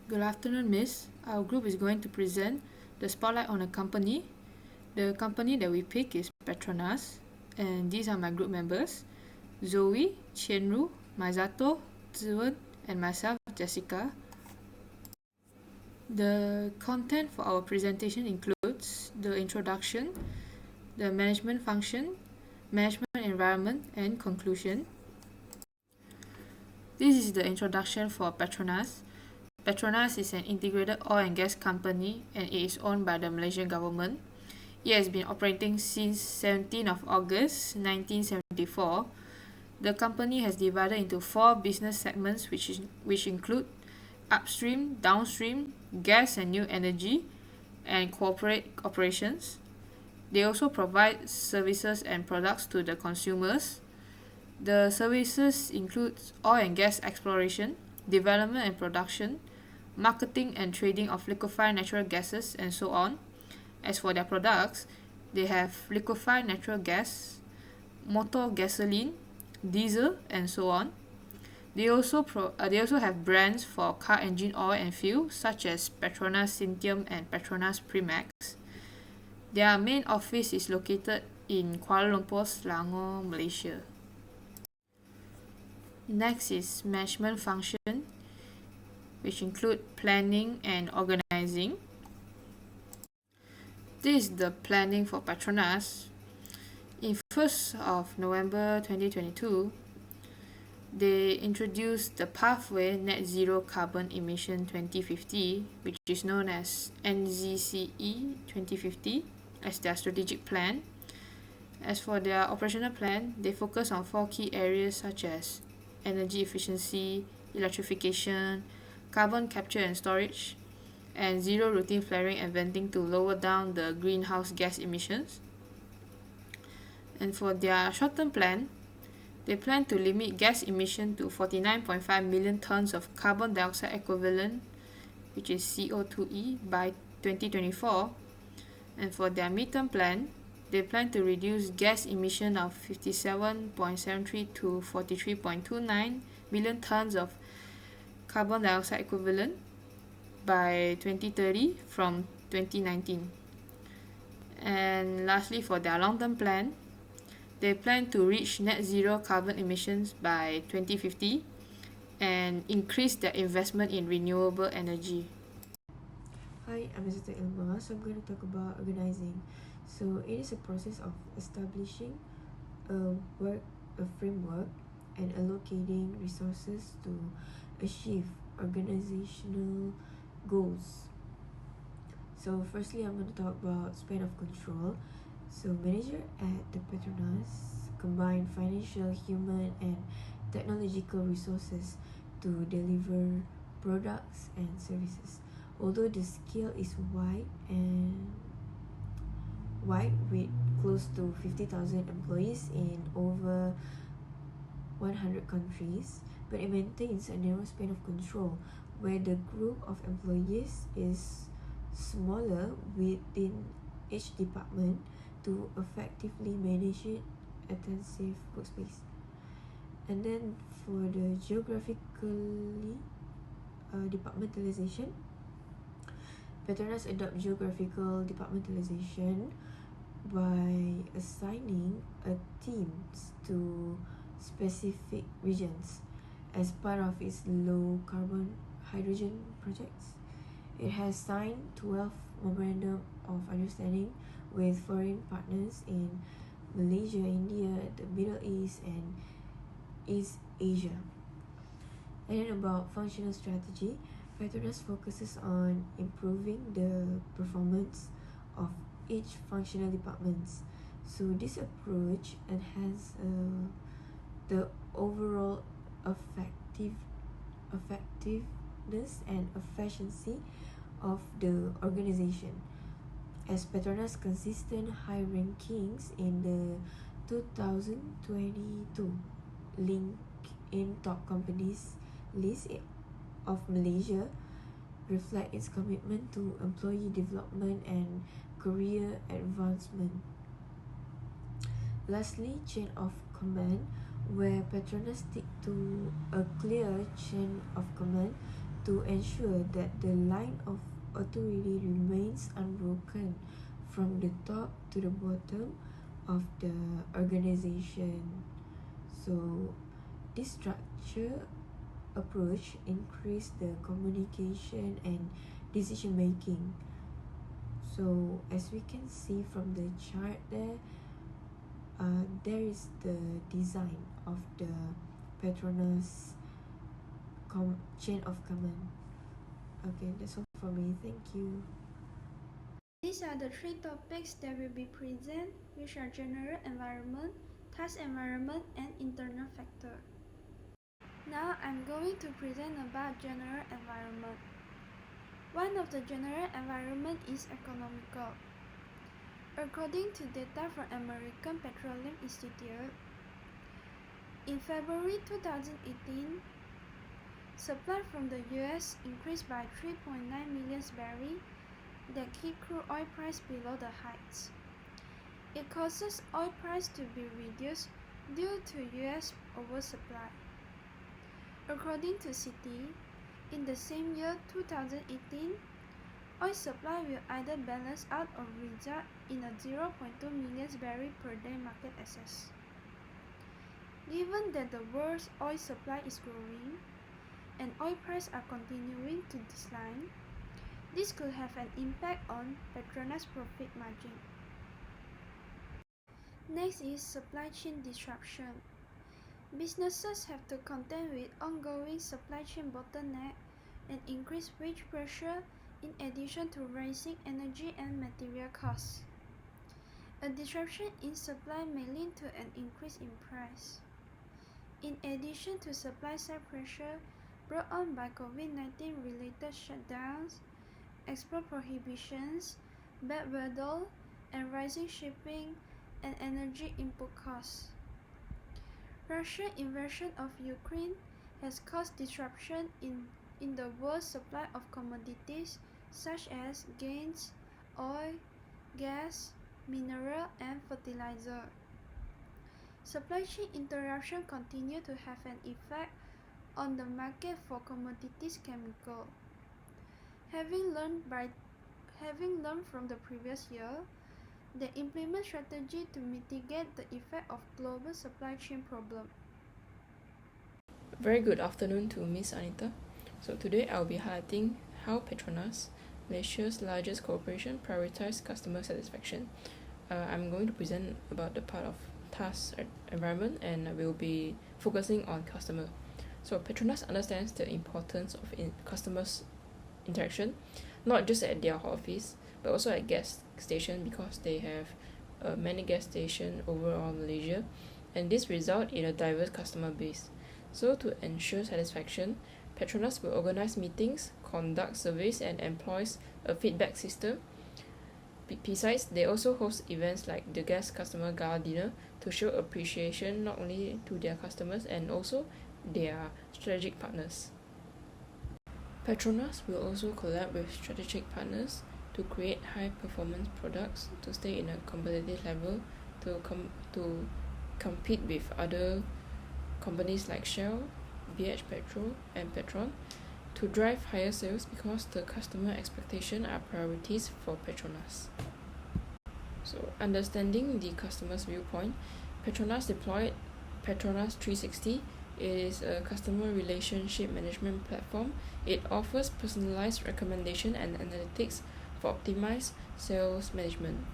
Good afternoon, Miss. Our group is going to present the spotlight on a company. The company that we pick is Petronas, and these are my group members: Zoe, Qianru, Maisato, Ziwen, and myself, Jessica. The content for our presentation includes the introduction, the management function, management environment, and conclusion. This is the introduction for Petronas. Petronas is an integrated oil and gas company, and it is owned by the Malaysian government. It has been operating since 17th of August 1974. The company has divided into 4 business segments which include upstream, downstream, gas and new energy, and corporate operations. They also provide services and products to the consumers. The services include oil and gas exploration, development and production, marketing and trading of liquefied natural gases, and so on. As for their products, they have liquefied natural gas, motor gasoline, diesel, and so on. They also have brands for car engine oil and fuel, such as Petronas Syntium and Petronas Premix. Their main office is located in Kuala Lumpur, Selangor, Malaysia. Next is management function, which include planning and organizing. This is the planning for Petronas. In 1st of November 2022, they introduced the Pathway Net Zero Carbon Emission 2050, which is known as NZCE 2050, as their strategic plan. As for their operational plan, they focus on 4 key areas such as energy efficiency, electrification, carbon capture and storage, and zero routine flaring and venting to lower down the greenhouse gas emissions. And for their short-term plan, they plan to limit gas emission to 49.5 million tons of carbon dioxide equivalent, which is CO2e, by 2024. And for their midterm plan, they plan to reduce gas emission of 57.73 to 43.29 million tons of carbon dioxide equivalent by 2030 from 2019. And lastly, for their long-term plan, they plan to reach net zero carbon emissions by 2050 and increase their investment in renewable energy. Hi, I'm Mr. Ilma. So I'm going to talk about organizing. So it is a process of establishing a framework and allocating resources to achieve organizational goals. So firstly, I'm going to talk about span of control. So manager at the Petronas combine financial, human, and technological resources to deliver products and services. Although the scale is wide with close to 50,000 employees in over 100 countries, but it maintains a narrow span of control where the group of employees is smaller within each department to effectively manage it intensive workspace. And then for the geographically departmentalization, Petronas adopt geographical departmentalization by assigning a teams to specific regions as part of its low carbon hydrogen projects. It has signed 12 memorandum of understanding with foreign partners in Malaysia, India, the Middle East, and East Asia. And then about functional strategy, Petronas focuses on improving the performance of each functional departments. So this approach enhances the overall effectiveness and efficiency of the organization. As Petronas' consistent high rankings in the 2022 LinkedIn Top Companies list of Malaysia reflect its commitment to employee development and career advancement. Lastly, chain of command, where Petronas stick to a clear chain of command to ensure that the line of authority remains unbroken from the top to the bottom of the organization. So this structure approach increase the communication and decision making. So as we can see from the chart there is the design of the Petronas chain of command. Okay, that's all for me. Thank you. These are the three topics that will be present, which are general environment, task environment, and internal factor. Now I'm going to present about general environment. One of the general environment is economical. According to data from American Petroleum Institute, in February 2018, supply from the US increased by 3.9 million barrels that keep crude oil price below the heights. It causes oil price to be reduced due to US oversupply. According to Citi, in the same year 2018, oil supply will either balance out or result in a 0.2 million barrel per day market access. Given that the world's oil supply is growing and oil prices are continuing to decline, this could have an impact on Petronas' profit margin. Next is supply chain disruption. Businesses have to contend with ongoing supply chain bottleneck and increased wage pressure in addition to rising energy and material costs. A disruption in supply may lead to an increase in price. In addition to supply side pressure brought on by COVID-19 related shutdowns, export prohibitions, bad weather, and rising shipping and energy input costs. Russia's invasion of Ukraine has caused disruption in the world's supply of commodities such as grains, oil, gas, mineral, and fertilizer. Supply chain interruption continue to have an effect on the market for commodities chemical. Having learned from the previous year, they implement strategy to mitigate the effect of global supply chain problem. Very good afternoon to Miss Anita. So today I'll be highlighting how Petronas, Malaysia's largest corporation, prioritize customer satisfaction. I'm going to present about the part of task environment, and I will be focusing on customer. So Petronas understands the importance of customers' interaction, not just at their office, but also at gas station, because they have many gas stations overall Malaysia, and this result in a diverse customer base. So to ensure satisfaction, Petronas will organize meetings, conduct surveys, and employs a feedback system. Besides, they also host events like the Guest Customer Gala Dinner to show appreciation not only to their customers and also their strategic partners. Petronas will also collab with strategic partners to create high-performance products to stay in a competitive level to compete with other companies like Shell, BH Petrol, and Petron to drive higher sales, because the customer expectations are priorities for Petronas. So understanding the customer's viewpoint, Petronas deployed Petronas 360. It is a customer relationship management platform. It offers personalized recommendation and analytics for optimized sales management.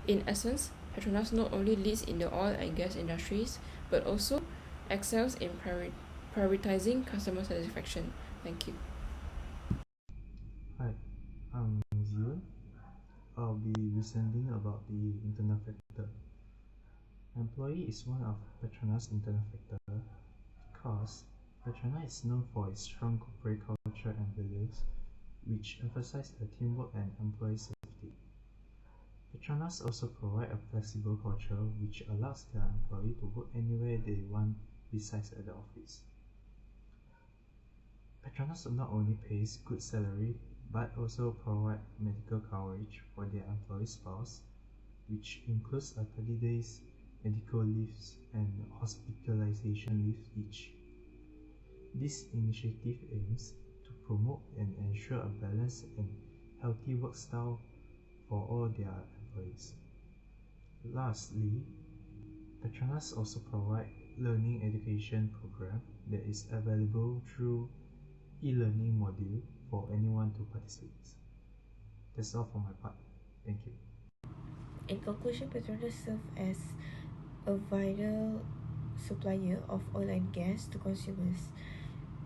In essence, Petronas not only leads in the oil and gas industries, but also excels in prioritizing customer satisfaction. Thank you. Hi, I'm Zion. I'll be presenting about the internal factor. Employee is one of Petronas' internal factor because Petronas is known for its strong corporate culture and values, which emphasize the teamwork and employee safety. Petronas also provide a flexible culture which allows their employee to work anywhere they want besides at the office. Petronas not only pays good salary but also provide medical coverage for their employee spouse, which includes a 30 days medical leaves and hospitalization leave each. This initiative aims to promote and ensure a balanced and healthy work style for all their employees. Lastly, Petronas also provide learning education program that is available through e-learning module for anyone to participate. That's all for my part. Thank you. In conclusion, Petronas serves as a vital supplier of oil and gas to consumers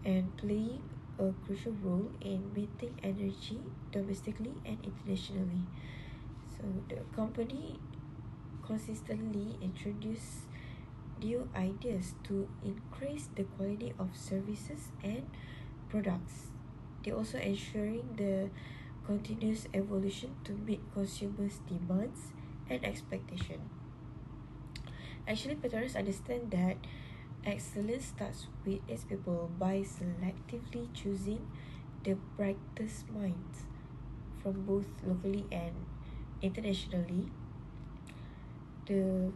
and playing a crucial role in meeting energy domestically and internationally. So the company consistently introduce new ideas to increase the quality of services and products. They also ensuring the continuous evolution to meet consumers' demands and expectation. Actually, Petronas understand that excellence starts with its people by selectively choosing the brightest minds from both locally and internationally. The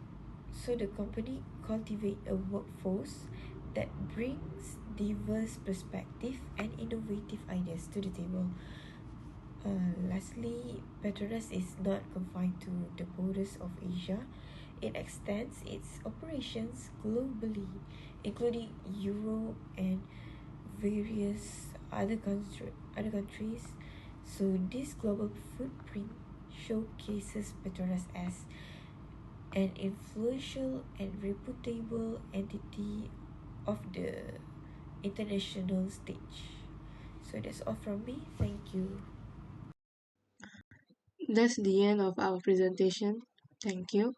so the company cultivate a workforce that brings diverse perspective and innovative ideas to the table. Lastly, Petronas is not confined to the borders of Asia. It extends its operations globally, including Europe and various other countries. So this global footprint showcases Petronas as an influential and reputable entity of the international stage. So that's all from me. Thank you. That's the end of our presentation. Thank you.